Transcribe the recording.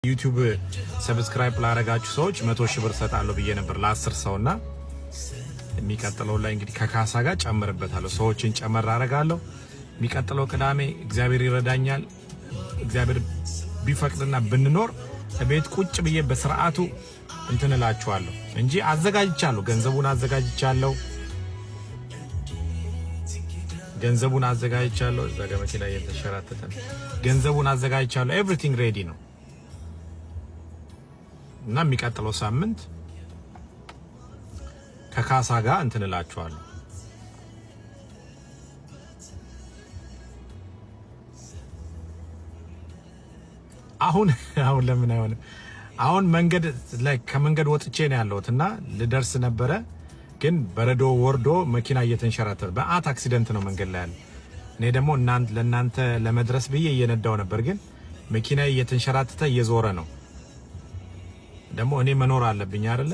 ዩቲዩብ ሰብስክራይብ ላረጋችሁ ሰዎች 100,000 ብር ሰጣለሁ ብዬ ነበር ለ10 ሰውና የሚቀጥለው ላይ እንግዲህ ከካሳ ጋር ጨምርበታለሁ። ሰዎችን ጨመር አረጋለሁ። የሚቀጥለው ቅዳሜ እግዚአብሔር ይረዳኛል። እግዚአብሔር ቢፈቅድና ብንኖር ቤት ቁጭ ብዬ በስርዓቱ እንትንላችኋለሁ እንጂ አዘጋጅቻለሁ። ገንዘቡን አዘጋጅቻለሁ። እዛ ጋር መኪና እየተሸራተተ ነው። ገንዘቡን አዘጋጅቻለሁ። ኤቭሪቲንግ ሬዲ ነው እና የሚቀጥለው ሳምንት ከካሳ ጋር እንትንላችኋለሁ። አሁን ለምን አይሆንም? አሁን መንገድ ላይ ከመንገድ ወጥቼ ነው ያለሁትና ልደርስ ነበረ፣ ግን በረዶ ወርዶ መኪና እየተንሸራተተ በአት አክሲደንት ነው መንገድ ላይ ያለው። እኔ ደግሞ ለእናንተ ለመድረስ ብዬ እየነዳው ነበር፣ ግን መኪና እየተንሸራተተ እየዞረ ነው። ደግሞ እኔ መኖር አለብኝ አይደለ?